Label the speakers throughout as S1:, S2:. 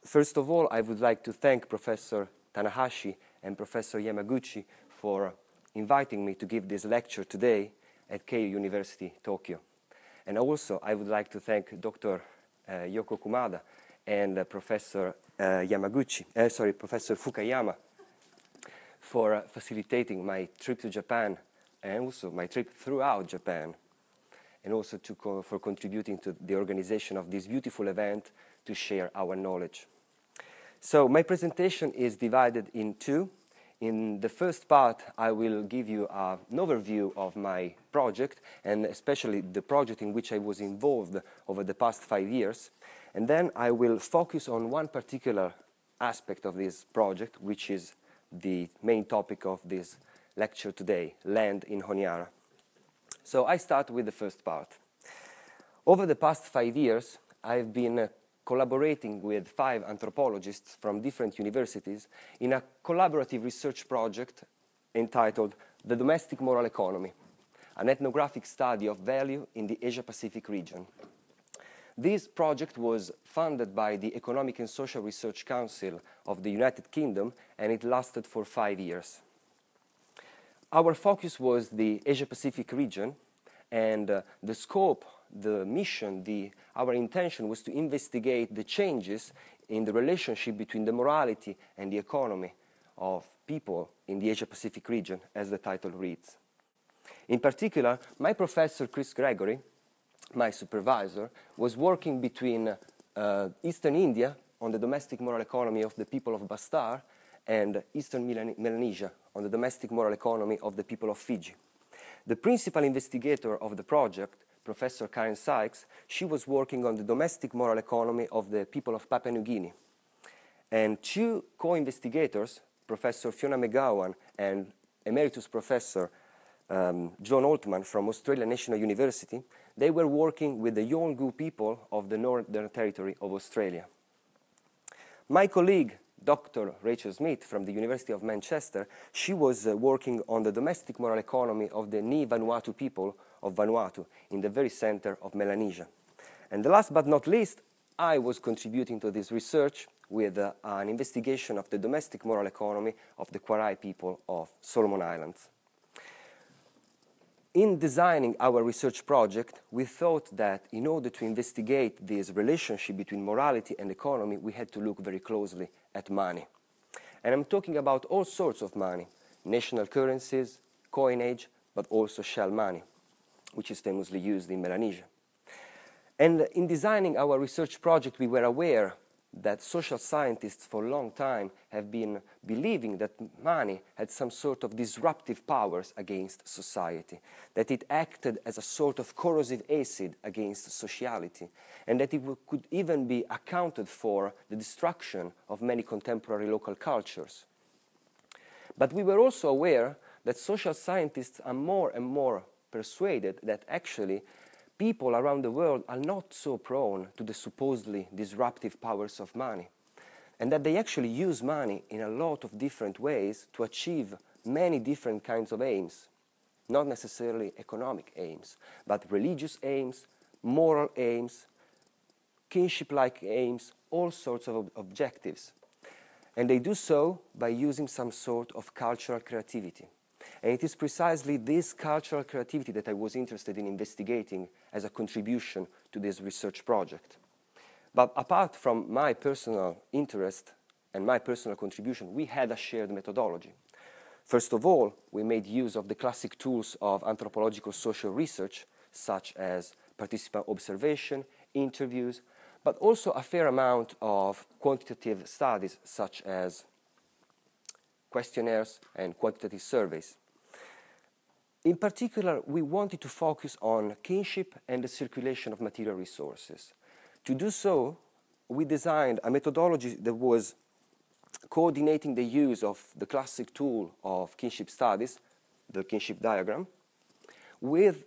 S1: First of all, I would like to thank Professor Tanahashi and Professor Yamaguchi for inviting me to give this lecture today at Keyo University, Tokyo. And also, I would like to thank Dr. Yoko Kumada and Professor Professor Fukayama for facilitating my trip to Japan and also my trip throughout Japan, and also for contributing to the organization of this beautiful event to share our knowledge. So my presentation is divided in two. In the first part, I will give you an overview of my project, and especially the project in which I was involved over the past 5 years. And then I will focus on one particular aspect of this project, which is the main topic of this lecture today, land in Honiara. So I start with the first part. Over the past 5 years, I've been collaborating with 5 anthropologists from different universities in a collaborative research project entitled The Domestic Moral Economy, an ethnographic study of value in the Asia-Pacific region. This project was funded by the Economic and Social Research Council of the United Kingdom, and it lasted for 5 years. Our focus was the Asia-Pacific region, and the scope, the mission, our intention was to investigate the changes in the relationship between the morality and the economy of people in the Asia-Pacific region, as the title reads. In particular, my professor, Chris Gregory, my supervisor, was working between Eastern India on the domestic moral economy of the people of Bastar and Eastern Melanesia on the domestic moral economy of the people of Fiji. The principal investigator of the project, Professor Karen Sykes, she was working on the domestic moral economy of the people of Papua New Guinea. And 2 co-investigators, Professor Fiona McGowan and Emeritus Professor John Altman from Australian National University, they were working with the Yolngu people of the Northern Territory of Australia. My colleague, Dr. Rachel Smith from the University of Manchester, she was working on the domestic moral economy of the Ni Vanuatu people of Vanuatu in the very center of Melanesia. And last but not least, I was contributing to this research with an investigation of the domestic moral economy of the Kwarai people of Solomon Islands. In designing our research project, we thought that in order to investigate this relationship between morality and economy, we had to look very closely at money. And I'm talking about all sorts of money, national currencies, coinage, but also shell money, which is famously used in Melanesia. And in designing our research project, we were aware that social scientists for a long time have been believing that money had some sort of disruptive powers against society, that it acted as a sort of corrosive acid against sociality, and that it could even be accounted for the destruction of many contemporary local cultures. But we were also aware that social scientists are more and more persuaded that actually people around the world are not so prone to the supposedly disruptive powers of money, and that they actually use money in a lot of different ways to achieve many different kinds of aims, not necessarily economic aims, but religious aims, moral aims, kinship-like aims, all sorts of objectives. And they do so by using some sort of cultural creativity. And it is precisely this cultural creativity that I was interested in investigating as a contribution to this research project. But apart from my personal interest and my personal contribution, we had a shared methodology. First of all, we made use of the classic tools of anthropological social research, such as participant observation, interviews, but also a fair amount of quantitative studies, such as questionnaires and quantitative surveys. In particular, we wanted to focus on kinship and the circulation of material resources. To do so, we designed a methodology that was coordinating the use of the classic tool of kinship studies, the kinship diagram, with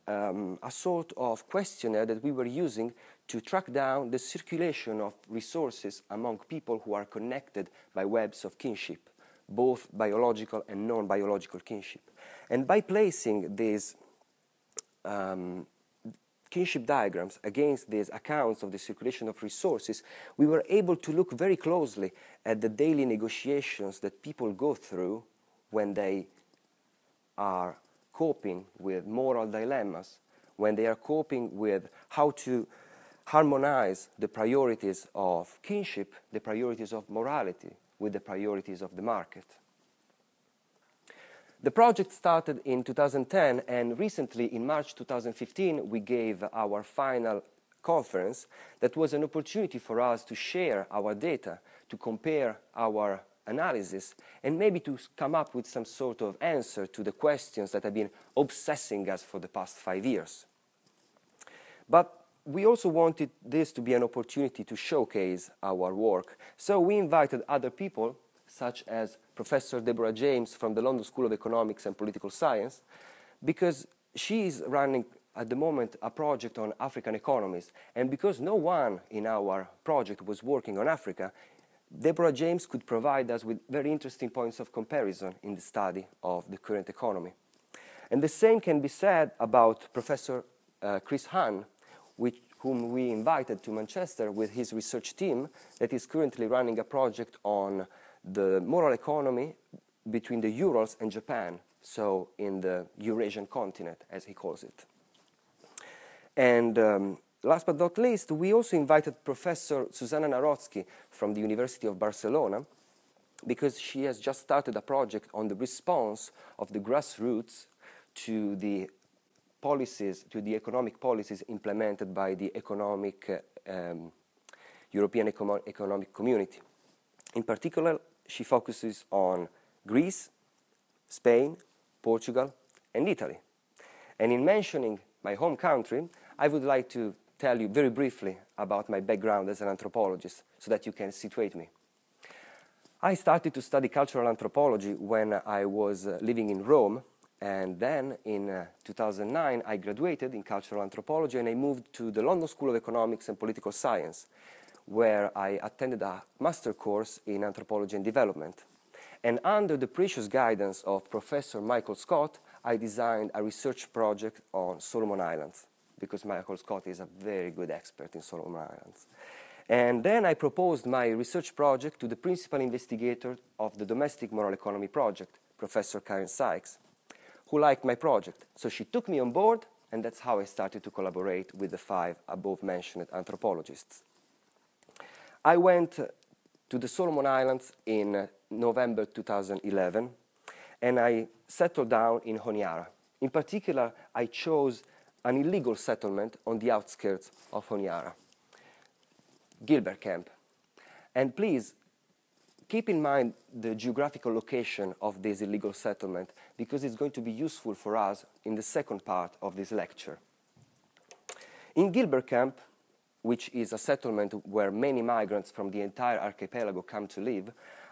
S1: a sort of questionnaire that we were using to track down the circulation of resources among people who are connected by webs of kinship, both biological and non-biological kinship. And by placing these kinship diagrams against these accounts of the circulation of resources, we were able to look very closely at the daily negotiations that people go through when they are coping with moral dilemmas, when they are coping with how to harmonize the priorities of kinship, the priorities of morality, with the priorities of the market. The project started in 2010, and recently, in March 2015, we gave our final conference that was an opportunity for us to share our data, to compare our analysis, and maybe to come up with some sort of answer to the questions that have been obsessing us for the past 5 years. But we also wanted this to be an opportunity to showcase our work. So we invited other people, such as Professor Deborah James from the London School of Economics and Political Science, because she is running at the moment a project on African economies. And because no one in our project was working on Africa, Deborah James could provide us with very interesting points of comparison in the study of the current economy. And the same can be said about Professor Chris Hahn, whom we invited to Manchester with his research team that is currently running a project on the moral economy between the Urals and Japan, so in the Eurasian continent, as he calls it. And last but not least, we also invited Professor Susanna Narodsky from the University of Barcelona, because she has just started a project on the response of the grassroots to the policies, to the economic policies implemented by the European Economic Community. In particular, she focuses on Greece, Spain, Portugal, and Italy. And in mentioning my home country, I would like to tell you very briefly about my background as an anthropologist so that you can situate me. I started to study cultural anthropology when I was living in Rome, and then in 2009 I graduated in cultural anthropology and I moved to the London School of Economics and Political Science, where I attended a master course in anthropology and development. And under the precious guidance of Professor Michael Scott, I designed a research project on Solomon Islands, because Michael Scott is a very good expert in Solomon Islands. And then I proposed my research project to the principal investigator of the Domestic Moral Economy Project, Professor Karen Sykes, who liked my project. So she took me on board, and that's how I started to collaborate with the 5 above-mentioned anthropologists. I went to the Solomon Islands in November 2011, and I settled down in Honiara. In particular, I chose an illegal settlement on the outskirts of Honiara, Gilbert Camp. And please, keep in mind the geographical location of this illegal settlement, because it's going to be useful for us in the second part of this lecture. In Gilbert Camp, which is a settlement where many migrants from the entire archipelago come to live,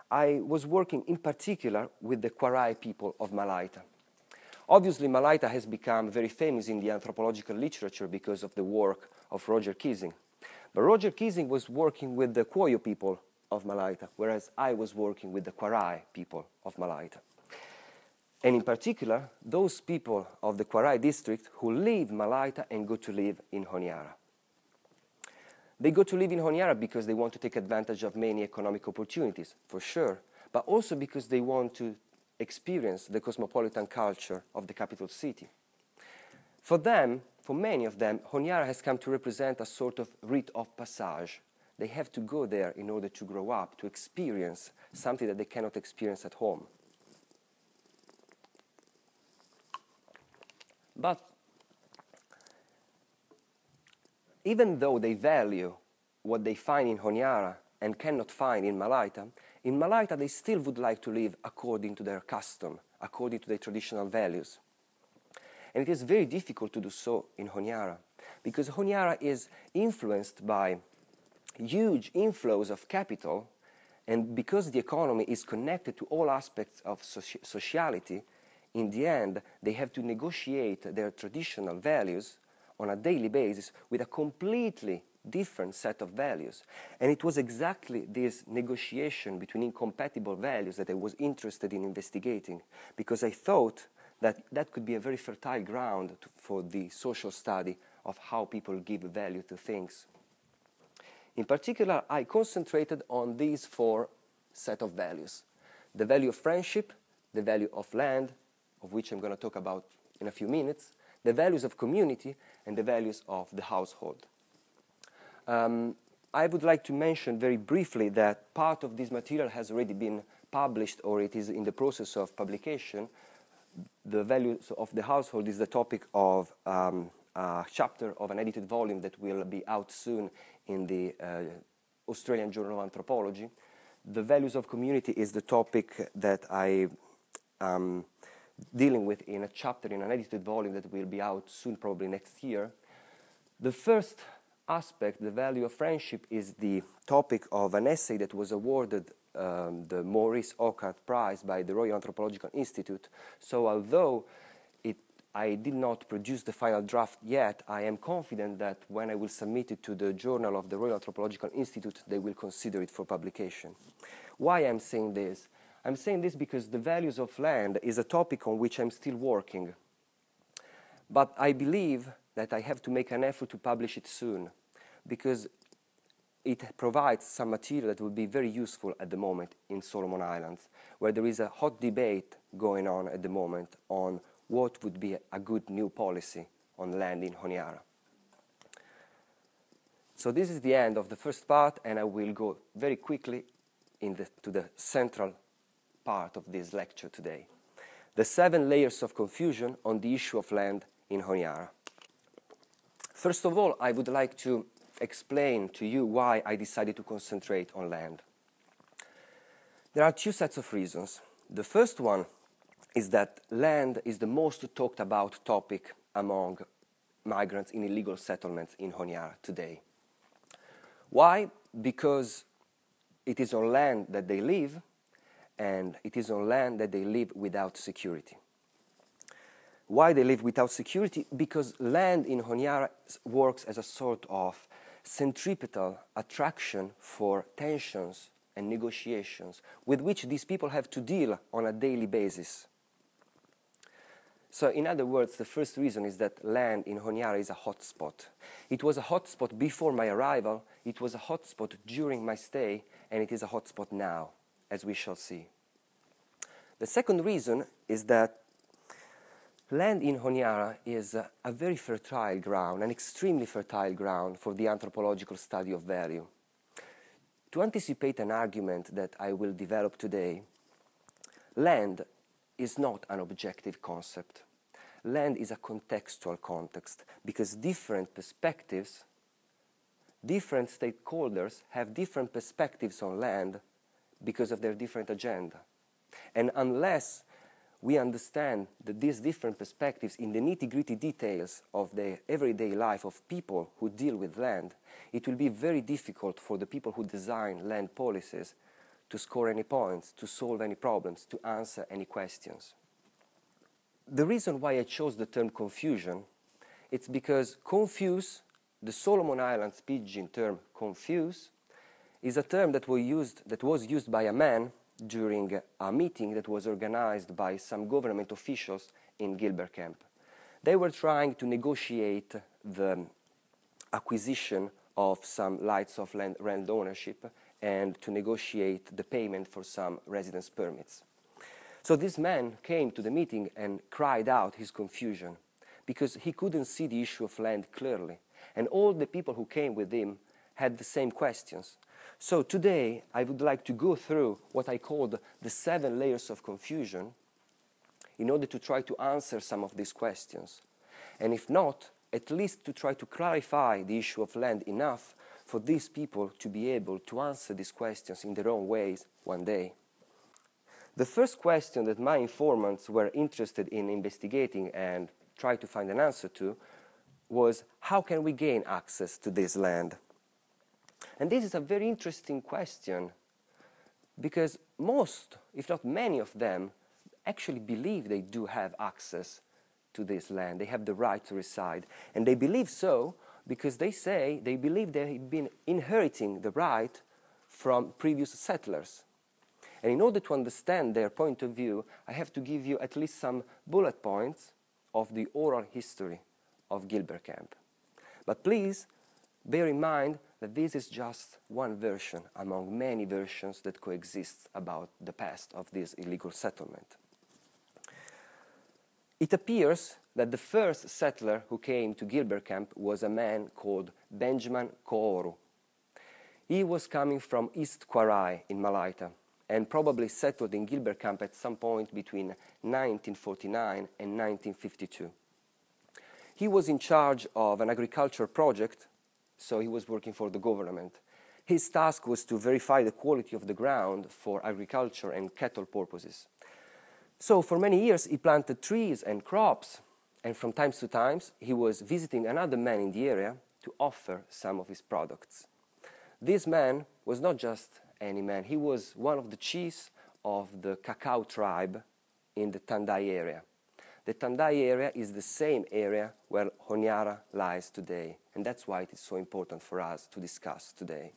S1: I was working in particular with the Kwarai people of Malaita. Obviously, Malaita has become very famous in the anthropological literature because of the work of Roger Keesing. But Roger Keesing was working with the Keyo people of Malaita, whereas I was working with the Kwarai people of Malaita. And in particular, those people of the Kwarai district who leave Malaita and go to live in Honiara. They go to live in Honiara because they want to take advantage of many economic opportunities, for sure, but also because they want to experience the cosmopolitan culture of the capital city. For them, for many of them, Honiara has come to represent a sort of rite of passage. They have to go there in order to grow up, to experience something that they cannot experience at home. But even though they value what they find in Honiara and cannot find in Malaita they still would like to live according to their custom, according to their traditional values. And it is very difficult to do so in Honiara, because Honiara is influenced by huge inflows of capital, and because the economy is connected to all aspects of sociality, in the end, they have to negotiate their traditional values on a daily basis with a completely different set of values. And it was exactly this negotiation between incompatible values that I was interested in investigating, because I thought that that could be a very fertile ground for the social study of how people give value to things. In particular, I concentrated on these four set of values: the value of friendship, the value of land, of which I'm going to talk about in a few minutes, the values of community, and the values of the household. I would like to mention very briefly that part of this material has already been published, or it is in the process of publication. The values of the household is the topic of a chapter of an edited volume that will be out soon in the Australian Journal of Anthropology. The values of community is the topic that I am dealing with in a chapter in an edited volume that will be out soon, probably next year. The first aspect, the value of friendship, is the topic of an essay that was awarded the Maurice Ockart Prize by the Royal Anthropological Institute. So although I did not produce the final draft yet, I am confident that when I will submit it to the Journal of the Royal Anthropological Institute, they will consider it for publication. Why I'm saying this? I'm saying this because the values of land is a topic on which I'm still working. But I believe that I have to make an effort to publish it soon, because it provides some material that will be very useful at the moment in Solomon Islands, where there is a hot debate going on at the moment on what would be a good new policy on land in Honiara. So this is the end of the first part, and I will go very quickly to the central part of this lecture today: the 7 layers of confusion on the issue of land in Honiara. First of all, I would like to explain to you why I decided to concentrate on land. There are 2 sets of reasons. The first one is that land is the most talked about topic among migrants in illegal settlements in Honiara today. Why? Because it is on land that they live, and it is on land that they live without security. Why they live without security? Because land in Honiara works as a sort of centripetal attraction for tensions and negotiations with which these people have to deal on a daily basis. So in other words, the first reason is that land in Honiara is a hotspot. It was a hotspot before my arrival, it was a hotspot during my stay, and it is a hotspot now, as we shall see. The second reason is that land in Honiara is a very fertile ground, an extremely fertile ground for the anthropological study of value. To anticipate an argument that I will develop today, land is not an objective concept. Land is a contextual context, because different perspectives, different stakeholders have different perspectives on land because of their different agenda. And unless we understand that these different perspectives in the nitty-gritty details of the everyday life of people who deal with land, it will be very difficult for the people who design land policies to score any points, to solve any problems, to answer any questions. The reason why I chose the term confusion, it's because confuse, the Solomon Islands pidgin term confuse, is a term that was used by a man during a meeting that was organized by some government officials in Gilbert Camp. They were trying to negotiate the acquisition of some rights of land ownership and to negotiate the payment for some residence permits. So this man came to the meeting and cried out his confusion because he couldn't see the issue of land clearly, and all the people who came with him had the same questions. So today, I would like to go through what I called the 7 layers of confusion in order to try to answer some of these questions. And if not, at least to try to clarify the issue of land enough for these people to be able to answer these questions in their own ways one day. The first question that my informants were interested in investigating and try to find an answer to was, how can we gain access to this land? And this is a very interesting question because most, if not many of them, actually believe they do have access to this land. They have the right to reside. And they believe so because they say they believe they've been inheriting the right from previous settlers. And in order to understand their point of view, I have to give you at least some bullet points of the oral history of Gilbert Camp. But please bear in mind that this is just one version among many versions that coexist about the past of this illegal settlement. It appears that the first settler who came to Gilbert Camp was a man called Benjamin Kooro. He was coming from East Kwarai in Malaita and probably settled in Gilbert Camp at some point between 1949 and 1952. He was in charge of an agriculture project, so he was working for the government. His task was to verify the quality of the ground for agriculture and cattle purposes. So for many years he planted trees and crops, and from time to time he was visiting another man in the area to offer some of his products. This man was not just any man, he was one of the chiefs of the cacao tribe in the Tandai area. The Tandai area is the same area where Honiara lies today, and that's why it is so important for us to discuss today.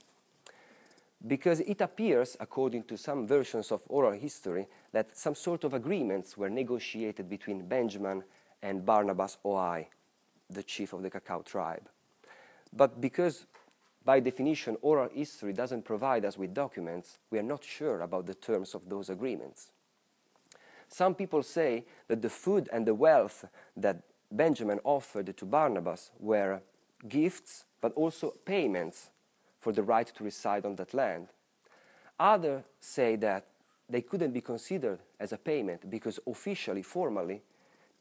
S1: Because it appears, according to some versions of oral history, that some sort of agreements were negotiated between Benjamin and Barnabas Oi, the chief of the cacao tribe. But because, by definition, oral history doesn't provide us with documents, we are not sure about the terms of those agreements. Some people say that the food and the wealth that Benjamin offered to Barnabas were gifts, but also payments for the right to reside on that land. Others say that they couldn't be considered as a payment because officially, formally,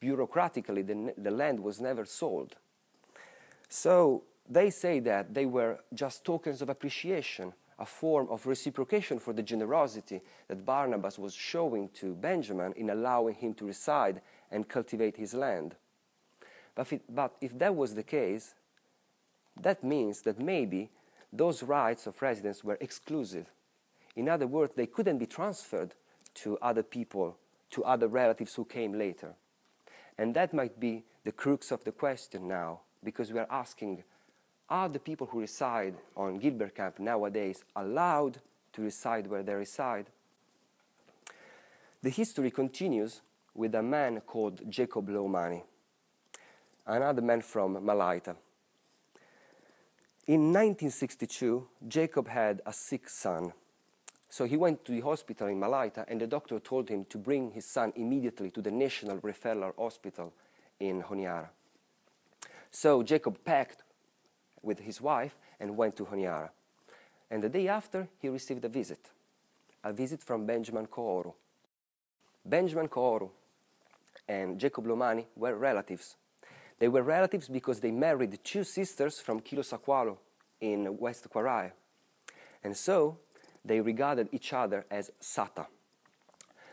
S1: bureaucratically, the land was never sold. So they say that they were just tokens of appreciation, a form of reciprocation for the generosity that Barnabas was showing to Benjamin in allowing him to reside and cultivate his land. But if that was the case, that means that maybe those rights of residence were exclusive. In other words, they couldn't be transferred to other people, to other relatives who came later. And that might be the crux of the question now, because we are asking, are the people who reside on Gilbert Camp nowadays allowed to reside where they reside? The history continues with a man called Jacob Lomani, another man from Malaita. In 1962, Jacob had a sick son. So he went to the hospital in Malaita, and the doctor told him to bring his son immediately to the National Referral Hospital in Honiara. So Jacob packed with his wife and went to Honiara. And the day after, he received a visit from Benjamin Kooro. Benjamin Kooro and Jacob Lomani were relatives. They were relatives because they married two sisters from Kilosakwalo in West Kwarai. And so they regarded each other as Sata.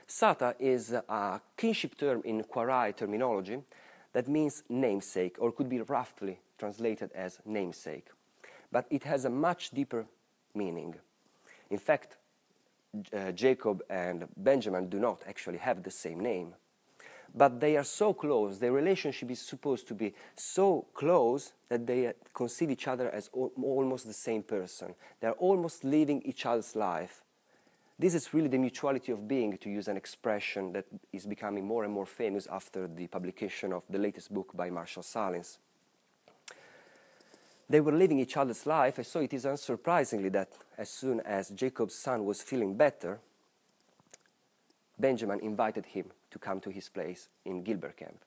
S1: Sata is a kinship term in Kwarai terminology that means namesake, or could be roughly translated as namesake. But it has a much deeper meaning. In fact, Jacob and Benjamin do not actually have the same name. But they are so close, their relationship is supposed to be so close that they consider each other as almost the same person. They are almost living each other's life. This is really the mutuality of being, to use an expression that is becoming more and more famous after the publication of the latest book by Marshall Salins. They were living each other's life, and so it is unsurprisingly that as soon as Jacob's son was feeling better, Benjamin invited him to come to his place in Gilbert Camp.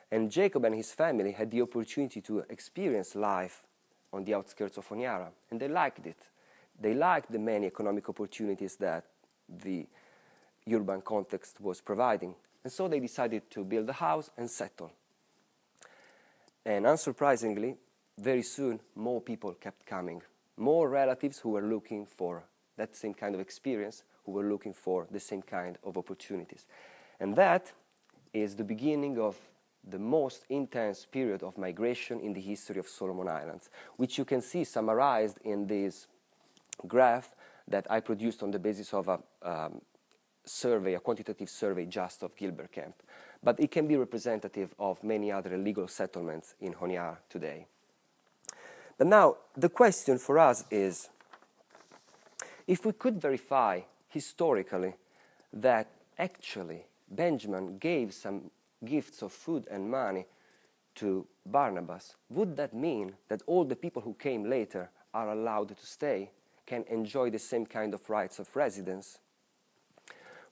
S1: And Jacob and his family had the opportunity to experience life on the outskirts of Honiara, and they liked it. They liked the many economic opportunities that the urban context was providing, and so they decided to build a house and settle. And unsurprisingly, very soon more people kept coming, more relatives who were looking for that same kind of experience, who were looking for the same kind of opportunities. And that is the beginning of the most intense period of migration in the history of Solomon Islands, which you can see summarized in this graph that I produced on the basis of a survey, a quantitative survey just of Gilbert Camp. But it can be representative of many other illegal settlements in Honiara today. But now, the question for us is, if we could verify historically that actually Benjamin gave some gifts of food and money to Barnabas, would that mean that all the people who came later are allowed to stay, can enjoy the same kind of rights of residence?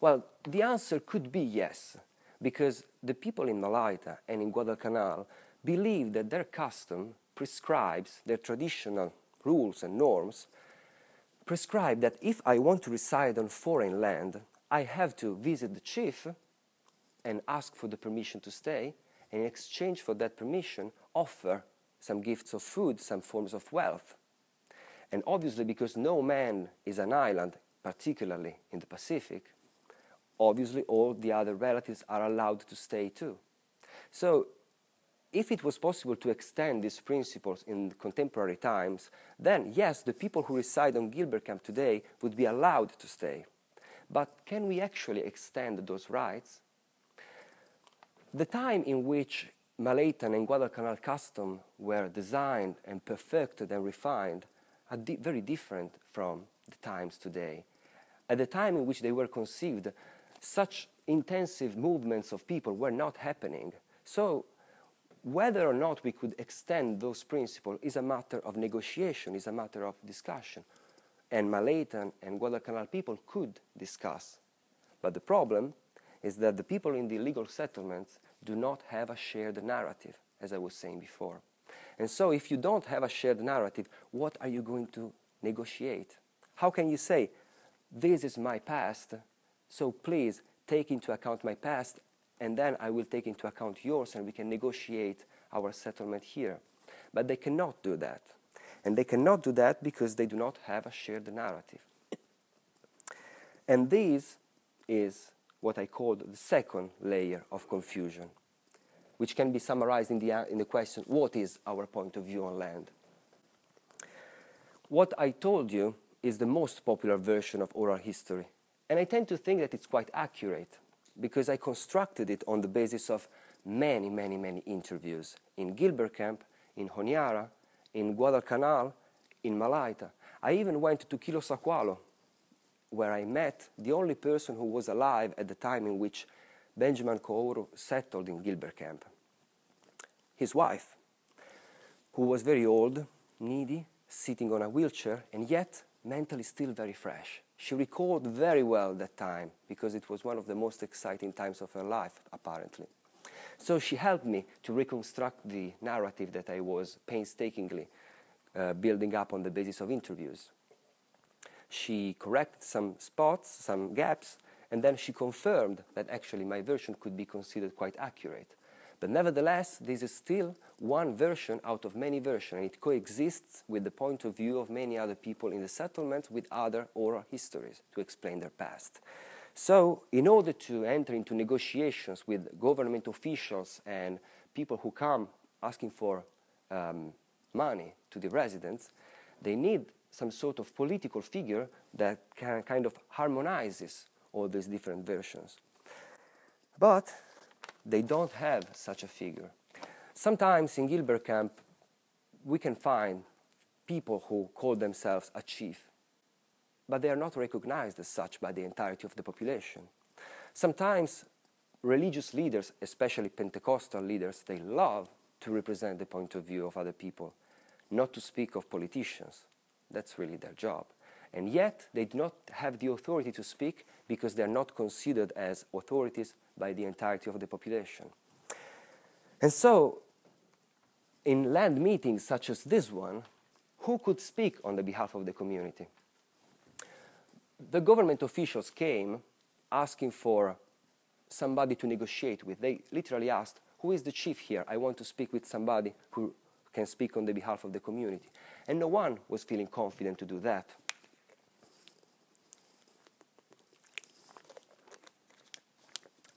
S1: Well, the answer could be yes, because the people in Malaita and in Guadalcanal believe that their custom prescribes, their traditional rules and norms, prescribe that if I want to reside on foreign land, I have to visit the chief and ask for the permission to stay, and in exchange for that permission, offer some gifts of food, some forms of wealth. And obviously, because no man is an island, particularly in the Pacific, obviously all the other relatives are allowed to stay too. So if it was possible to extend these principles in contemporary times, then yes, the people who reside on Gilbert Camp today would be allowed to stay. But can we actually extend those rights? The time in which Malaitan and Guadalcanal customs were designed and perfected and refined are very different from the times today. At the time in which they were conceived, such intensive movements of people were not happening. So whether or not we could extend those principles is a matter of negotiation, is a matter of discussion. And Malaitan and Guadalcanal people could discuss. But the problem is that the people in the illegal settlements do not have a shared narrative, as I was saying before. And so if you don't have a shared narrative, what are you going to negotiate? How can you say, this is my past, so please take into account my past, and then I will take into account yours, and we can negotiate our settlement here. But they cannot do that. And they cannot do that because they do not have a shared narrative. And this is what I call the second layer of confusion, which can be summarized in the question, what is our point of view on land? What I told you is the most popular version of oral history. And I tend to think that it's quite accurate, because I constructed it on the basis of many, many, many interviews in Gilbert Camp, in Honiara, in Guadalcanal, in Malaita. I even went to Quilo, where I met the only person who was alive at the time in which Benjamin Kooro settled in Gilbert Camp. His wife, who was very old, needy, sitting on a wheelchair, and yet mentally still very fresh. She recalled very well that time, because it was one of the most exciting times of her life, apparently. So she helped me to reconstruct the narrative that I was painstakingly building up on the basis of interviews. She corrected some spots, some gaps, and then she confirmed that actually my version could be considered quite accurate. But nevertheless, this is still one version out of many versions, and it coexists with the point of view of many other people in the settlement with other oral histories to explain their past. So, in order to enter into negotiations with government officials and people who come asking for money to the residents, they need some sort of political figure that can kind of harmonizes all these different versions. But they don't have such a figure. Sometimes in Gilbert Camp, we can find people who call themselves a chief, but they are not recognized as such by the entirety of the population. Sometimes religious leaders, especially Pentecostal leaders, they love to represent the point of view of other people, not to speak of politicians. That's really their job. And yet, they do not have the authority to speak because they are not considered as authorities by the entirety of the population. And so, in land meetings such as this one, who could speak on the behalf of the community? The government officials came asking for somebody to negotiate with. They literally asked, who is the chief here? I want to speak with somebody who can speak on the behalf of the community. And no one was feeling confident to do that.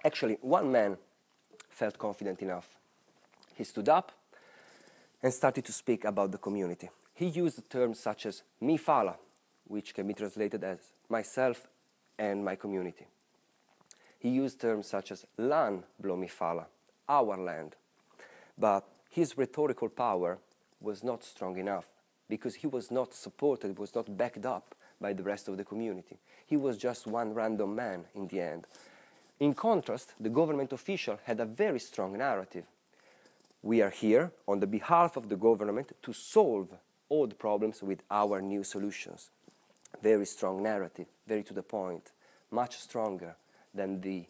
S1: Actually, one man felt confident enough. He stood up and started to speak about the community. He used terms such as mi fala, which can be translated as myself and my community. He used terms such as lan blo mi fala, our land. But his rhetorical power was not strong enough because he was not supported, was not backed up by the rest of the community. He was just one random man in the end. In contrast, the government official had a very strong narrative. we are here on the behalf of the government to solve all the problems with our new solutions. Very strong narrative, very to the point, much stronger than the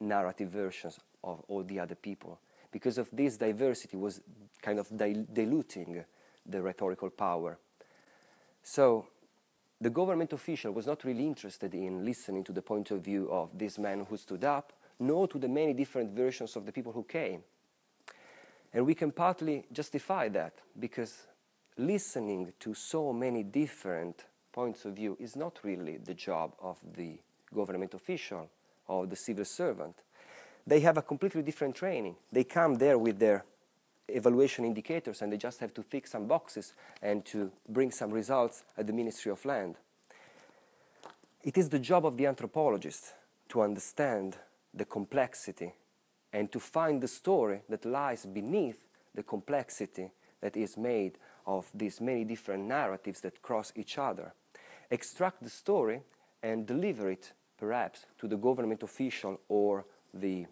S1: narrative versions of all the other people. Because of this diversity was kind of diluting the rhetorical power. So the government official was not really interested in listening to the point of view of this man who stood up, nor to the many different versions of the people who came. And we can partly justify that, because listening to so many different points of view is not really the job of the government official or the civil servant. They have a completely different training. They come there with their evaluation indicators and they just have to tick some boxes and to bring some results at the Ministry of Land. It is the job of the anthropologist to understand the complexity and to find the story that lies beneath the complexity that is made of these many different narratives that cross each other. Extract the story and deliver it, perhaps, to the government official or the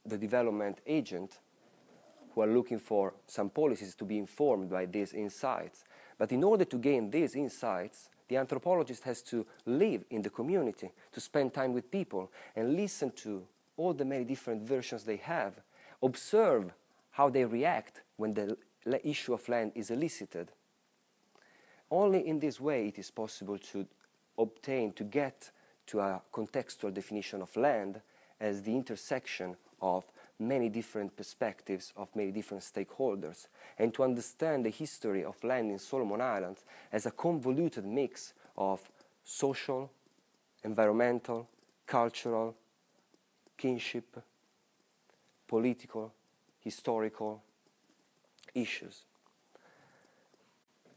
S1: development agent who are looking for some policies to be informed by these insights. But in order to gain these insights, the anthropologist has to live in the community, to spend time with people and listen to all the many different versions they have, observe how they react when the issue of land is elicited. Only in this way it is possible to obtain, to get to a contextual definition of land as the intersection of many different perspectives of many different stakeholders, and to understand the history of land in Solomon Islands as a convoluted mix of social, environmental, cultural, kinship, political, historical issues.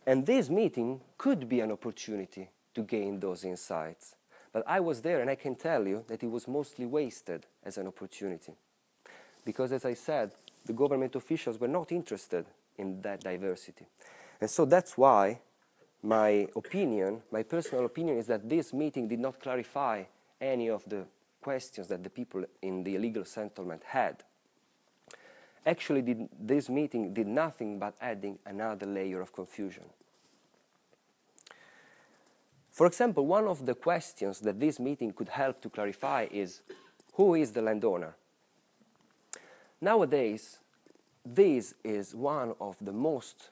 S1: And this meeting could be an opportunity to gain those insights. But I was there and I can tell you that it was mostly wasted as an opportunity. Because as I said, the government officials were not interested in that diversity. And so that's why my opinion, my personal opinion, is that this meeting did not clarify any of the questions that the people in the illegal settlement had. Actually, this meeting did nothing but adding another layer of confusion. For example, one of the questions that this meeting could help to clarify is, who is the landowner? Nowadays, this is one of the most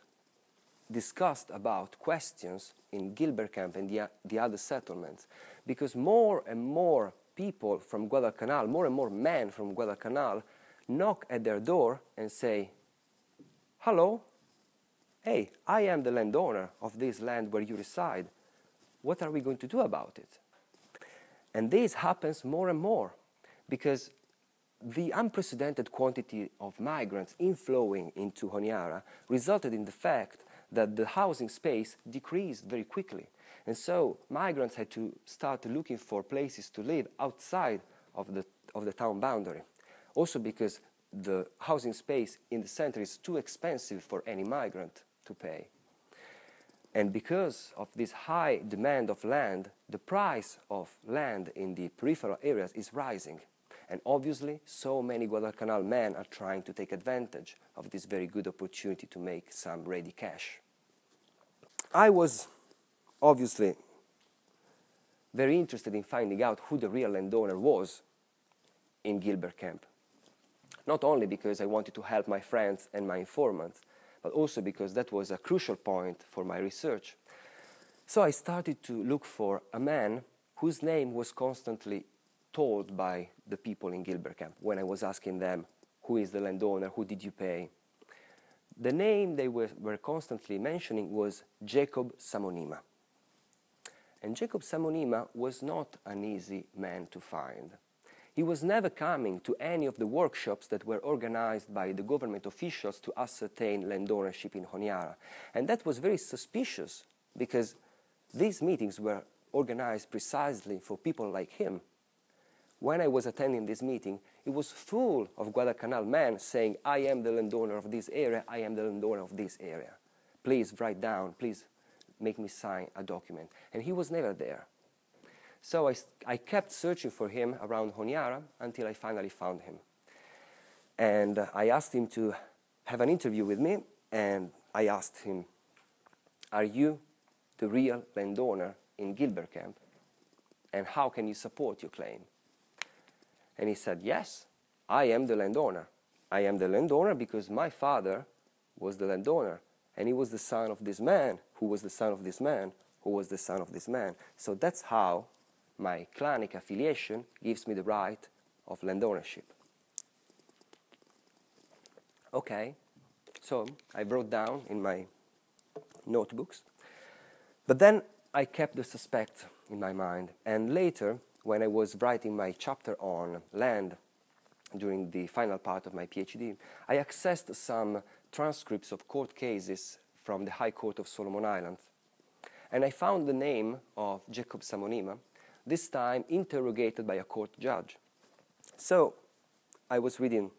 S1: discussed about questions in Gilbert Camp and the other settlements, because more and more people from Guadalcanal, more and more men from Guadalcanal, knock at their door and say, hello, hey, I am the landowner of this land where you reside. What are we going to do about it? And this happens more and more because the unprecedented quantity of migrants inflowing into Honiara resulted in the fact that the housing space decreased very quickly. And so migrants had to start looking for places to live outside of the town boundary. Also because the housing space in the center is too expensive for any migrant to pay. And because of this high demand of land, the price of land in the peripheral areas is rising. And obviously, so many Guadalcanal men are trying to take advantage of this very good opportunity to make some ready cash. I was obviously very interested in finding out who the real landowner was in Gilbert Camp. Not only because I wanted to help my friends and my informants, but also because that was a crucial point for my research. So I started to look for a man whose name was constantly told by the people in Gilbert Camp when I was asking them, who is the landowner, who did you pay? The name they were constantly mentioning was Jacob Samonima. And Jacob Samonima was not an easy man to find. He was never coming to any of the workshops that were organized by the government officials to ascertain land ownership in Honiara. And that was very suspicious because these meetings were organized precisely for people like him. When I was attending this meeting, it was full of Guadalcanal men saying, I am the landowner of this area, I am the landowner of this area. Please write down, please make me sign a document. And he was never there. So I kept searching for him around Honiara until I finally found him. And I asked him to have an interview with me, and I asked him, are you the real landowner in Gilbert Camp? And how can you support your claim? And he said, yes, I am the landowner. I am the landowner because my father was the landowner, and he was the son of this man, who was the son of this man, who was the son of this man. So that's how my clanic affiliation gives me the right of land ownership. Okay, so I wrote down in my notebooks, but then I kept the suspect in my mind, and later, when I was writing my chapter on land during the final part of my PhD, I accessed some transcripts of court cases from the High Court of Solomon Islands, and I found the name of Jacob Samonima, this time interrogated by a court judge. So I was reading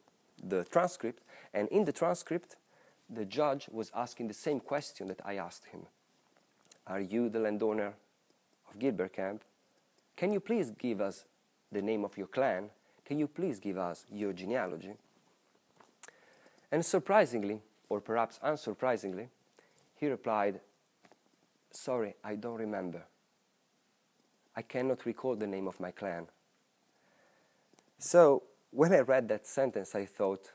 S1: the transcript, and in the transcript, the judge was asking the same question that I asked him. Are you the landowner of Gilbert Camp? Can you please give us the name of your clan? Can you please give us your genealogy? And surprisingly, or perhaps unsurprisingly, he replied, sorry, I don't remember. I cannot recall the name of my clan. So when I read that sentence, I thought,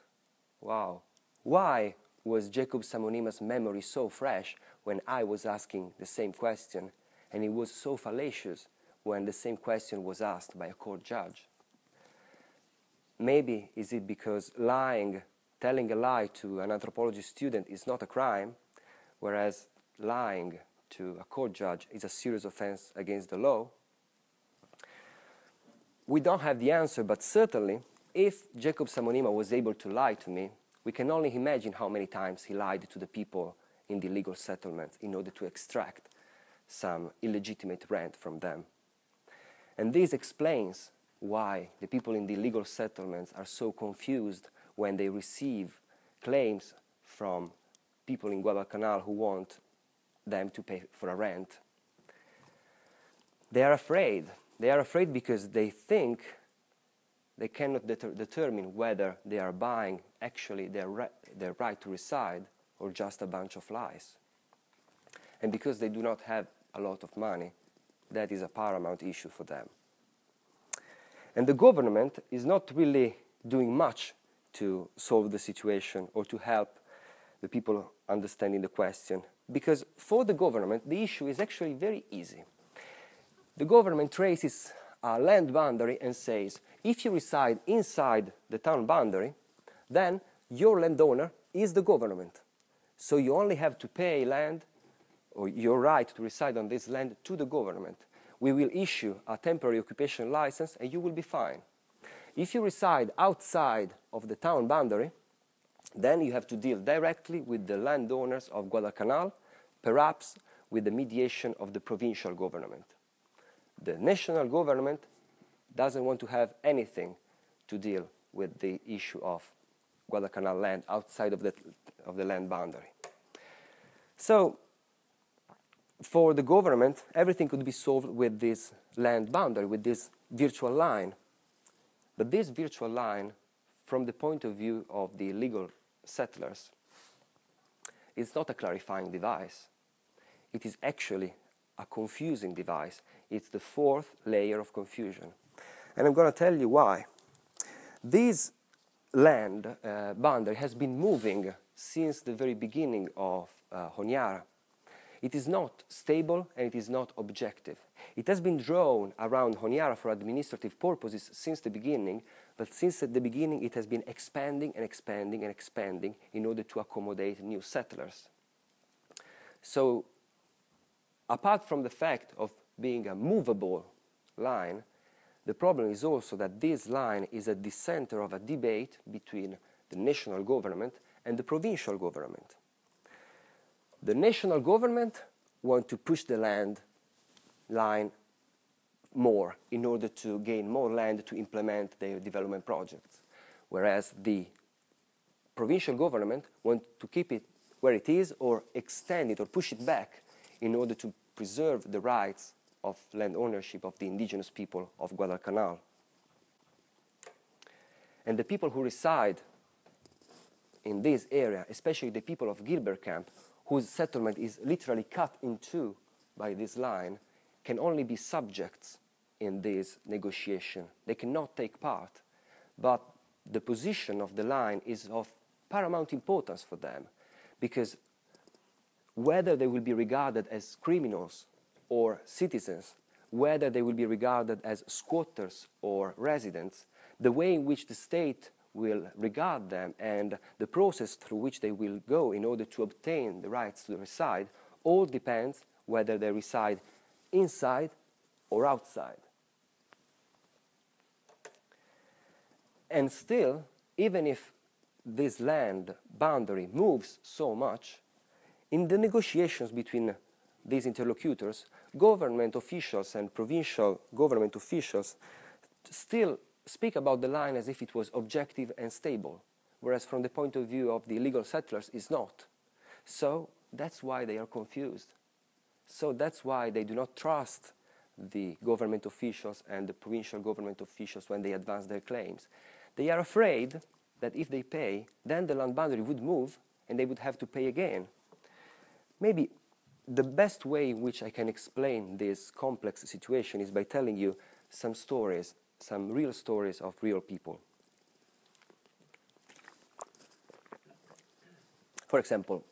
S1: wow, why was Jacob Samonima's memory so fresh when I was asking the same question, and it was so fallacious when the same question was asked by a court judge? Maybe is it because lying, telling a lie to an anthropology student is not a crime, whereas lying to a court judge is a serious offense against the law? We don't have the answer, but certainly, if Jacob Samonima was able to lie to me, we can only imagine how many times he lied to the people in the illegal settlement in order to extract some illegitimate rent from them. And this explains why the people in the illegal settlements are so confused when they receive claims from people in Guadalcanal who want them to pay for a rent. They are afraid. They are afraid because they think they cannot determine whether they are buying actually their right to reside or just a bunch of lies. And because they do not have a lot of money, that is a paramount issue for them. And the government is not really doing much to solve the situation or to help the people understanding the question, because for the government, the issue is actually very easy. The government traces a land boundary and says, if you reside inside the town boundary, then your landowner is the government. So you only have to pay land, or your right to reside on this land, to the government. We will issue a temporary occupation license and you will be fine. If you reside outside of the town boundary, then you have to deal directly with the landowners of Guadalcanal, perhaps with the mediation of the provincial government. The national government doesn't want to have anything to deal with the issue of Guadalcanal land outside of the land boundary. So, for the government, everything could be solved with this land boundary, with this virtual line. But this virtual line, from the point of view of the illegal settlers, is not a clarifying device. It is actually a confusing device. It's the fourth layer of confusion. And I'm going to tell you why. This land boundary has been moving since the very beginning of Honiara. It is not stable and it is not objective. It has been drawn around Honiara for administrative purposes since the beginning, but since at the beginning it has been expanding and expanding and expanding in order to accommodate new settlers. So, apart from the fact of being a movable line, the problem is also that this line is at the center of a debate between the national government and the provincial government. The national government wants to push the land line more in order to gain more land to implement their development projects, whereas the provincial government wants to keep it where it is or extend it or push it back in order to preserve the rights of land ownership of the indigenous people of Guadalcanal. And the people who reside in this area, especially the people of Gilbert Camp, whose settlement is literally cut in two by this line, can only be subjects in this negotiation. They cannot take part, but the position of the line is of paramount importance for them, because whether they will be regarded as criminals or citizens, whether they will be regarded as squatters or residents, the way in which the state will regard them and the process through which they will go in order to obtain the rights to reside all depends whether they reside inside or outside. And still, even if this land boundary moves so much, in the negotiations between these interlocutors, government officials and provincial government officials still speak about the line as if it was objective and stable, whereas from the point of view of the illegal settlers, it's not. So that's why they are confused. So that's why they do not trust the government officials and the provincial government officials when they advance their claims. They are afraid that if they pay, then the land boundary would move and they would have to pay again. Maybe the best way in which I can explain this complex situation is by telling you some stories, some real stories of real people. For example,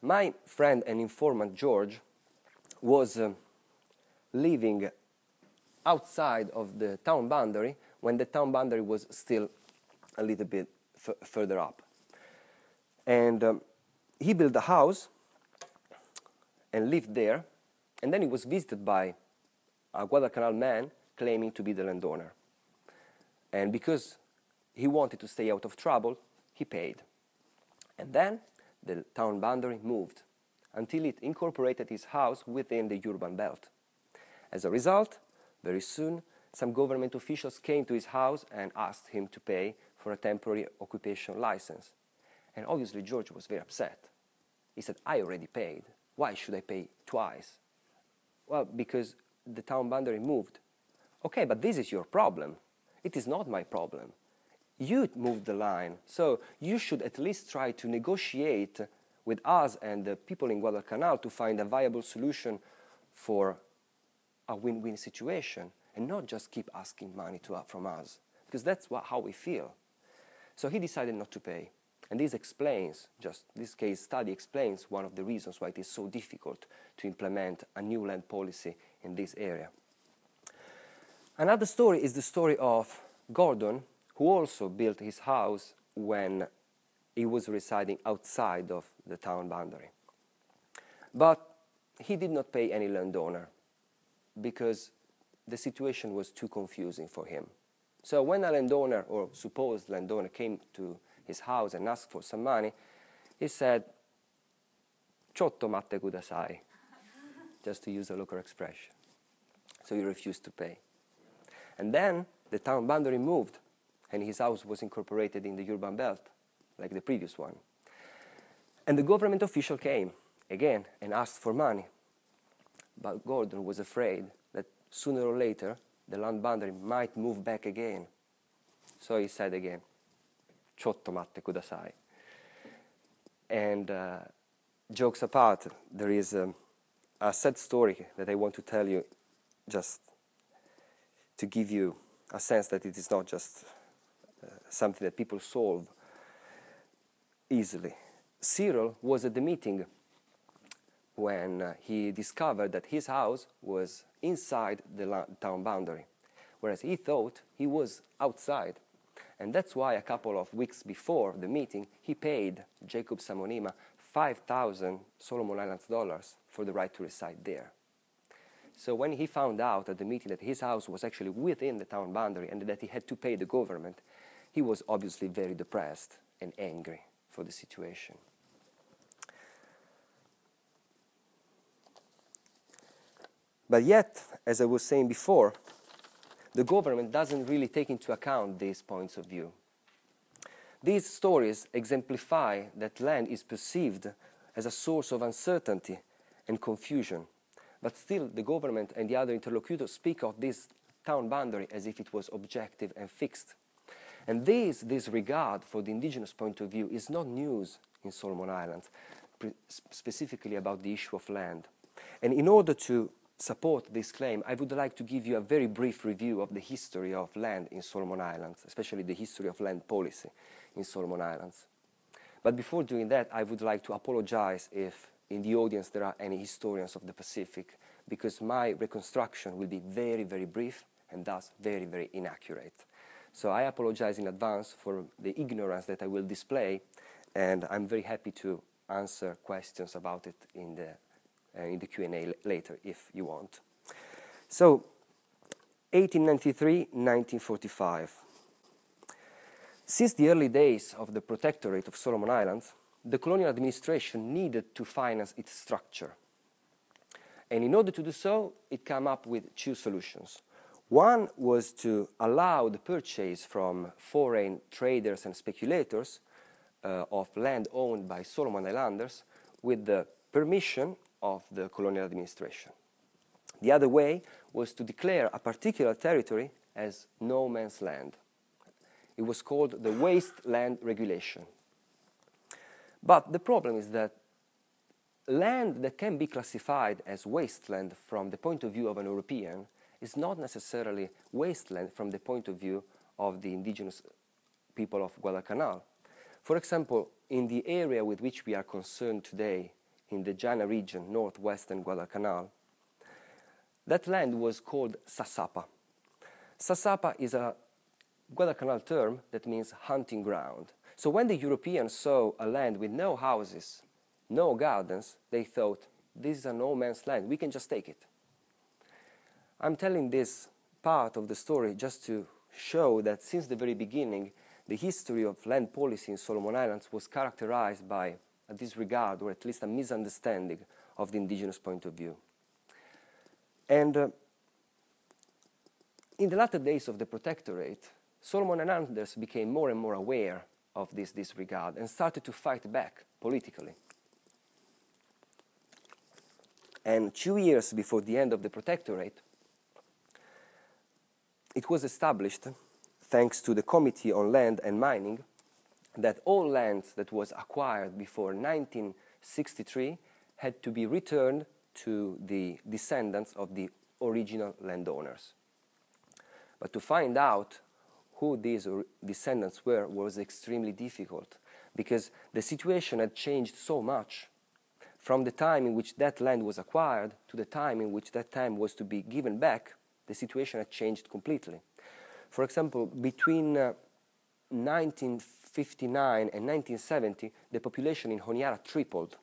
S1: my friend and informant George was living outside of the town boundary when the town boundary was still a little bit further up. And he built a house and lived there, and then he was visited by a Guadalcanal man claiming to be the landowner. And because he wanted to stay out of trouble, he paid. And then the town boundary moved until it incorporated his house within the urban belt. As a result, very soon, some government officials came to his house and asked him to pay for a temporary occupation license. And obviously George was very upset. He said, I already paid. Why should I pay twice? Well, because the town boundary moved. Okay, but this is your problem. It is not my problem. You moved the line, so you should at least try to negotiate with us and the people in Guadalcanal to find a viable solution for a win-win situation, and not just keep asking money from us, because that's how we feel. So he decided not to pay. And this case study explains one of the reasons why it is so difficult to implement a new land policy in this area. Another story is the story of Gordon, who also built his house when he was residing outside of the town boundary. But he did not pay any landowner because the situation was too confusing for him. So when a landowner or supposed landowner came to his house and asked for some money, he said, "Chotto matte kudasai," just to use a local expression. So he refused to pay. And then the town boundary moved, and his house was incorporated in the urban belt, like the previous one. And the government official came again and asked for money. But Gordon was afraid that sooner or later the land boundary might move back again. So he said again, "Chotto matte kudasai." And jokes apart, there is a sad story that I want to tell you just to give you a sense that it is not just something that people solve easily. Cyril was at the meeting when he discovered that his house was inside the town boundary, whereas he thought he was outside. And that's why a couple of weeks before the meeting, he paid Jacob Samonima 5,000 Solomon Islands dollars for the right to reside there. So when he found out at the meeting that his house was actually within the town boundary and that he had to pay the government, he was obviously very depressed and angry for the situation. But yet, as I was saying before, the government doesn't really take into account these points of view. These stories exemplify that land is perceived as a source of uncertainty and confusion, but still the government and the other interlocutors speak of this town boundary as if it was objective and fixed. And this regard for the indigenous point of view is not news in Solomon Islands, specifically about the issue of land. And in order to support this claim, I would like to give you a very brief review of the history of land in Solomon Islands, especially the history of land policy in Solomon Islands. But before doing that, I would like to apologize if in the audience there are any historians of the Pacific, because my reconstruction will be very, very brief and thus very, very inaccurate. So I apologize in advance for the ignorance that I will display, and I'm very happy to answer questions about it in the Q&A later if you want. So 1893-1945. Since the early days of the protectorate of Solomon Islands, the colonial administration needed to finance its structure. And in order to do so, it came up with two solutions. One was to allow the purchase from foreign traders and speculators of land owned by Solomon Islanders with the permission of the colonial administration. The other way was to declare a particular territory as no man's land. It was called the wasteland regulation. But the problem is that land that can be classified as wasteland from the point of view of an European is not necessarily wasteland from the point of view of the indigenous people of Guadalcanal. For example, in the area with which we are concerned today, in the Llana region, northwestern Guadalcanal, that land was called Sasapa. Sasapa is a Guadalcanal term that means hunting ground. So when the Europeans saw a land with no houses, no gardens, they thought, this is a no man's land, we can just take it. I'm telling this part of the story just to show that since the very beginning, the history of land policy in Solomon Islands was characterized by a disregard, or at least a misunderstanding, of the indigenous point of view. And in the latter days of the protectorate, Solomon Islanders became more and more aware of this disregard and started to fight back politically. And 2 years before the end of the protectorate, it was established, thanks to the Committee on Land and Mining, that all land that was acquired before 1963 had to be returned to the descendants of the original landowners. But to find out who these descendants were was extremely difficult, because the situation had changed so much from the time in which that land was acquired to the time in which that time was to be given back. The situation had changed completely. For example, between 1959 and 1970, the population in Honiara tripled.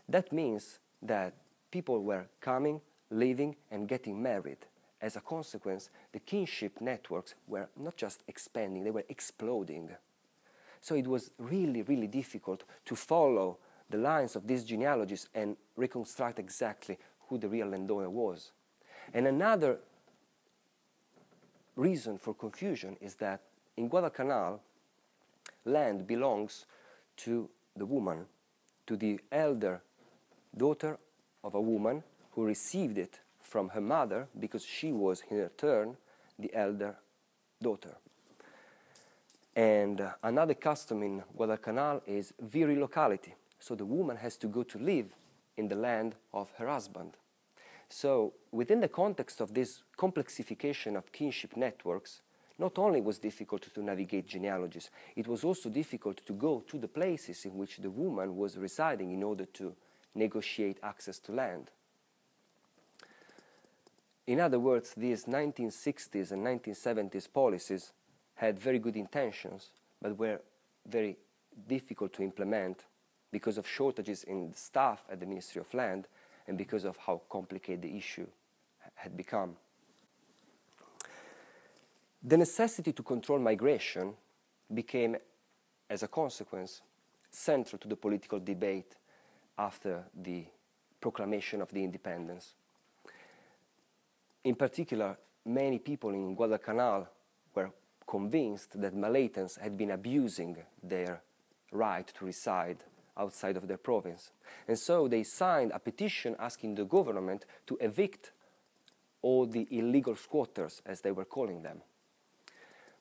S1: That means that people were coming, living, and getting married. As a consequence, the kinship networks were not just expanding, they were exploding. So it was really, really difficult to follow the lines of these genealogies and reconstruct exactly who the real landowner was. And another reason for confusion is that in Guadalcanal, land belongs to the woman, to the elder daughter of a woman who received it from her mother because she was, in her turn, the elder daughter. And another custom in Guadalcanal is virilocality. So the woman has to go to live in the land of her husband. So within the context of this complexification of kinship networks, not only was it difficult to navigate genealogies, it was also difficult to go to the places in which the woman was residing in order to negotiate access to land. In other words, these 1960s and 1970s policies had very good intentions, but were very difficult to implement because of shortages in staff at the Ministry of Land and because of how complicated the issue had become. The necessity to control migration became, as a consequence, central to the political debate after the proclamation of the independence. In particular, many people in Guadalcanal were convinced that Malaitans had been abusing their right to reside outside of their province. And so they signed a petition asking the government to evict all the illegal squatters, as they were calling them.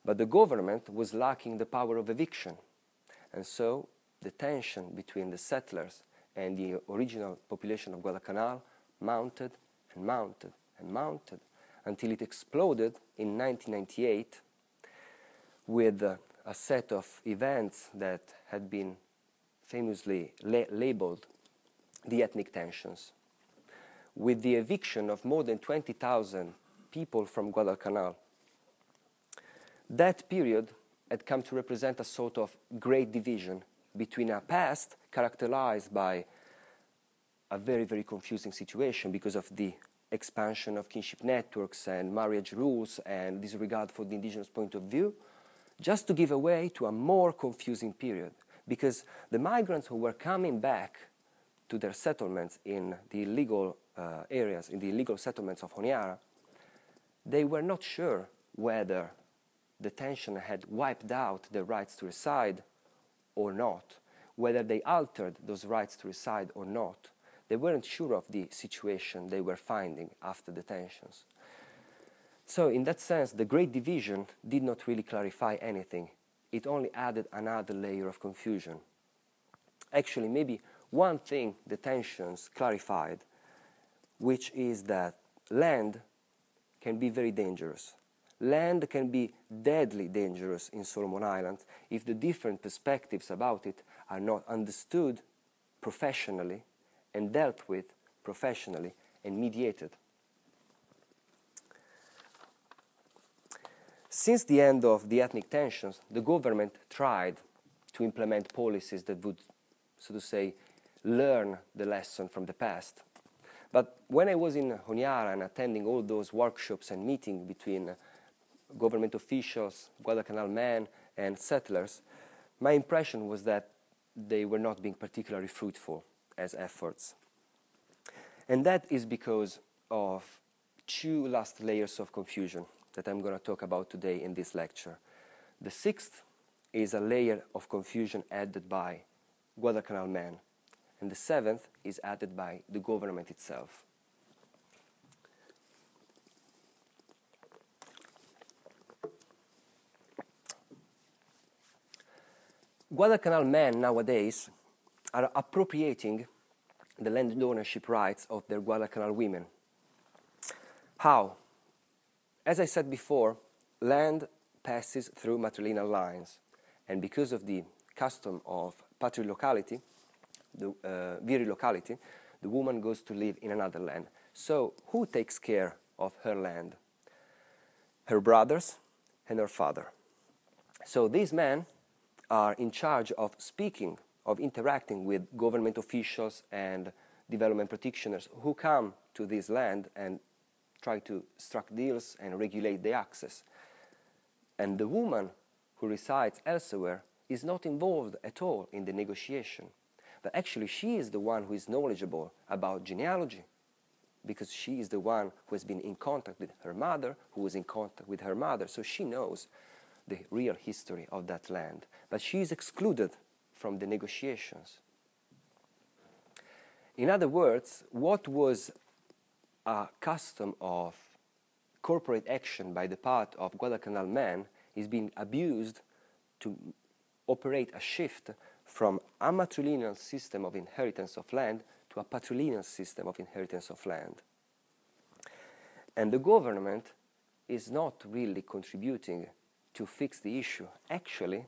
S1: But the government was lacking the power of eviction. And so the tension between the settlers and the original population of Guadalcanal mounted and mounted and mounted until it exploded in 1998 with a set of events that had been famously labeled the ethnic tensions, with the eviction of more than 20,000 people from Guadalcanal. That period had come to represent a sort of great division between a past characterized by a very, very confusing situation because of the expansion of kinship networks and marriage rules and disregard for the indigenous point of view, just to give way to a more confusing period, because the migrants who were coming back to their settlements in the illegal areas, in the illegal settlements of Honiara, they were not sure whether the tension had wiped out their rights to reside or not, whether they altered those rights to reside or not. They weren't sure of the situation they were finding after the tensions. So in that sense, the Great Division did not really clarify anything. It only added another layer of confusion. Actually, maybe one thing the tensions clarified, which is that land can be very dangerous. Land can be deadly dangerous in Solomon Islands if the different perspectives about it are not understood professionally and dealt with professionally and mediated. Since the end of the ethnic tensions, the government tried to implement policies that would, so to say, learn the lesson from the past. But when I was in Honiara and attending all those workshops and meetings between government officials, Guadalcanal men, and settlers, my impression was that they were not being particularly fruitful as efforts. And that is because of two last layers of confusion that I'm going to talk about today in this lecture. The sixth is a layer of confusion added by Guadalcanal men, and the seventh is added by the government itself. Guadalcanal men nowadays are appropriating the land ownership rights of their Guadalcanal women. How? As I said before, land passes through matrilineal lines, and because of the custom of patrilocality, the virilocality, the woman goes to live in another land. So who takes care of her land? Her brothers and her father. So these men are in charge of speaking, of interacting with government officials and development practitioners who come to this land and try to strike deals and regulate the access. And the woman who resides elsewhere is not involved at all in the negotiation. But actually she is the one who is knowledgeable about genealogy, because she is the one who has been in contact with her mother, who was in contact with her mother, so she knows the real history of that land. But she is excluded from the negotiations. In other words, what was a custom of corporate action by the part of Guadalcanal men is being abused to operate a shift from a matrilineal system of inheritance of land to a patrilineal system of inheritance of land. And the government is not really contributing to fix the issue. Actually,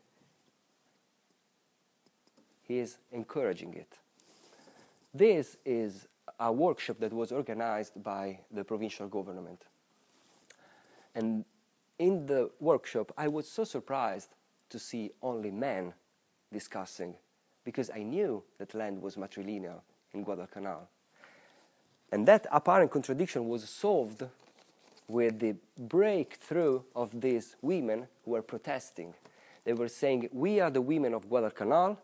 S1: he is encouraging it. This is a workshop that was organized by the provincial government. And in the workshop, I was so surprised to see only men discussing, because I knew that land was matrilineal in Guadalcanal. And that apparent contradiction was solved with the breakthrough of these women who were protesting. They were saying, we are the women of Guadalcanal,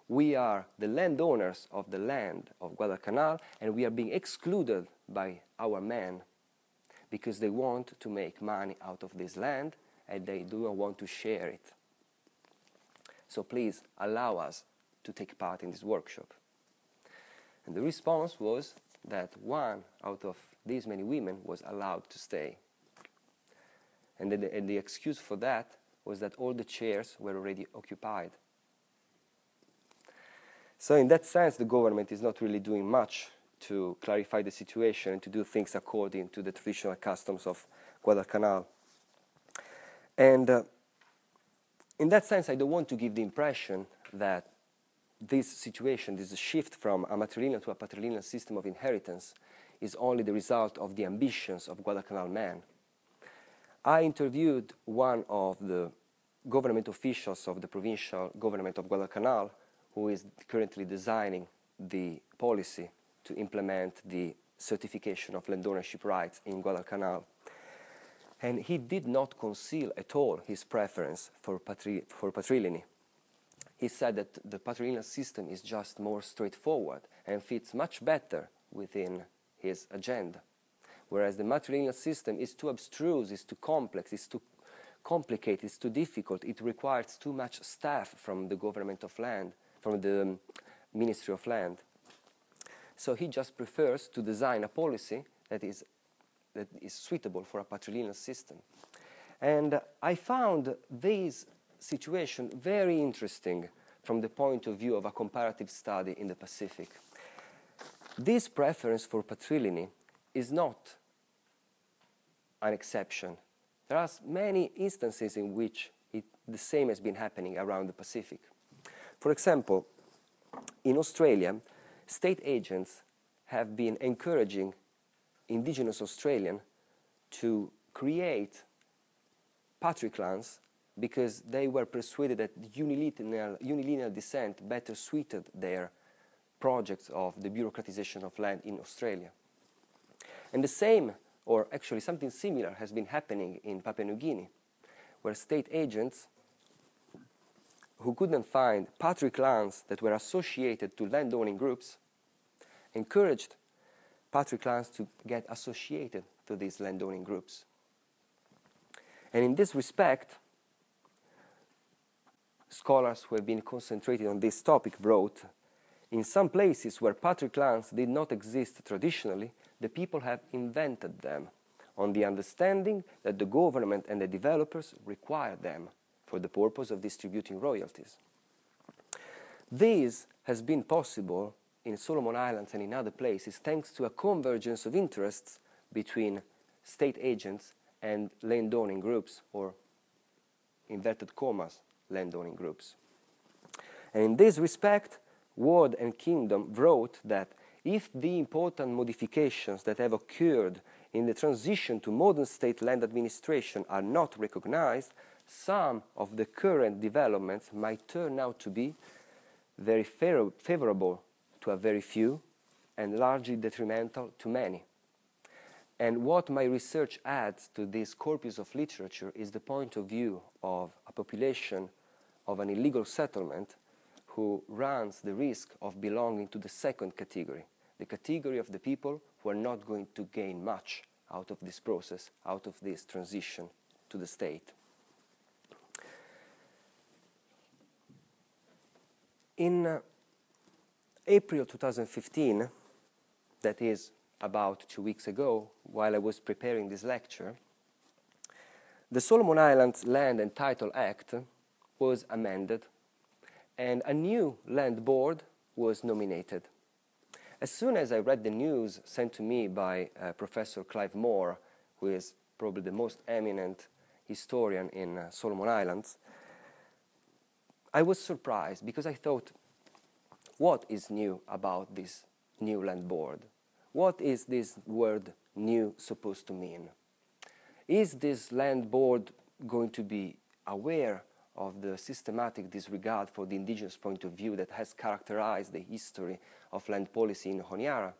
S1: we are the landowners of the land of Guadalcanal, and we are being excluded by our men because they want to make money out of this land and they do not want to share it. So please allow us to take part in this workshop. And the response was that one out of these many women was allowed to stay. And the excuse for that was that all the chairs were already occupied. So in that sense, the government is not really doing much to clarify the situation and to do things according to the traditional customs of Guadalcanal. And in that sense, I don't want to give the impression that this situation, this shift from a matrilineal to a patrilineal system of inheritance, is only the result of the ambitions of Guadalcanal men. I interviewed one of the government officials of the provincial government of Guadalcanal, who is currently designing the policy to implement the certification of land ownership rights in Guadalcanal. And he did not conceal at all his preference for patrilineal. He said that the patrilineal system is just more straightforward and fits much better within his agenda, whereas the matrilineal system is too abstruse, is too complex, is too complicated, it's too difficult, it requires too much staff from the government of land, from the Ministry of Land. So he just prefers to design a policy that is suitable for a patrilineal system. And I found this situation very interesting from the point of view of a comparative study in the Pacific. This preference for patrilineal is not an exception. There are many instances in which the same has been happening around the Pacific. For example, in Australia, state agents have been encouraging indigenous Australians to create patri clans because they were persuaded that unilineal descent better suited their projects of the bureaucratization of land in Australia. And the same, or actually something similar, has been happening in Papua New Guinea, where state agents who couldn't find patri clans that were associated to landowning groups encouraged patri clans to get associated to these landowning groups. And in this respect, scholars who have been concentrated on this topic wrote, in some places where patri clans did not exist traditionally, the people have invented them on the understanding that the government and the developers require them for the purpose of distributing royalties. This has been possible in Solomon Islands and in other places thanks to a convergence of interests between state agents and landowning groups, or inverted commas, landowning groups. And in this respect, Ward and Kingdom wrote that if the important modifications that have occurred in the transition to modern state land administration are not recognized, some of the current developments might turn out to be very favorable to a very few and largely detrimental to many. And what my research adds to this corpus of literature is the point of view of a population of an illegal settlement who runs the risk of belonging to the second category, the category of the people who are not going to gain much out of this process, out of this transition to the state. In April 2015, that is about 2 weeks ago, while I was preparing this lecture, the Solomon Islands Land and Title Act was amended and a new land board was nominated. As soon as I read the news sent to me by Professor Clive Moore, who is probably the most eminent historian in Solomon Islands, I was surprised because I thought, what is new about this new land board? What is this word new supposed to mean? Is this land board going to be aware of the systematic disregard for the indigenous point of view that has characterized the history of land policy in Honiara?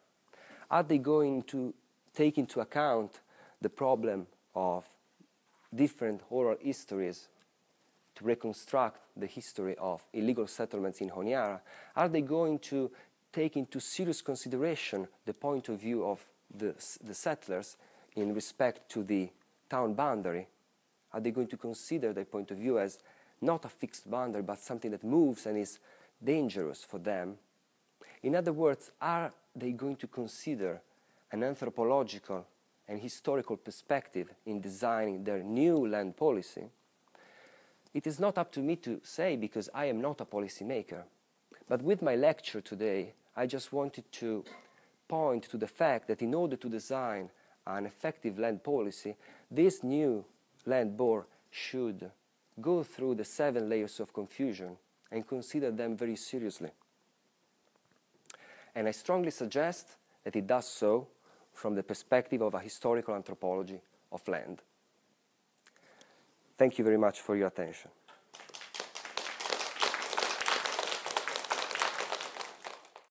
S1: Are they going to take into account the problem of different oral histories to reconstruct the history of illegal settlements in Honiara? Are they going to take into serious consideration the point of view of the settlers in respect to the town boundary? Are they going to consider their point of view as not a fixed boundary, but something that moves and is dangerous for them? In other words, are they going to consider an anthropological and historical perspective in designing their new land policy? it is not up to me to say because I am not a policymaker. But with my lecture today, I just wanted to point to the fact that in order to design an effective land policy, this new land board should go through the 7 layers of confusion and consider them very seriously. And I strongly suggest that it does so from the perspective of a historical anthropology of land. Thank you very much for your attention.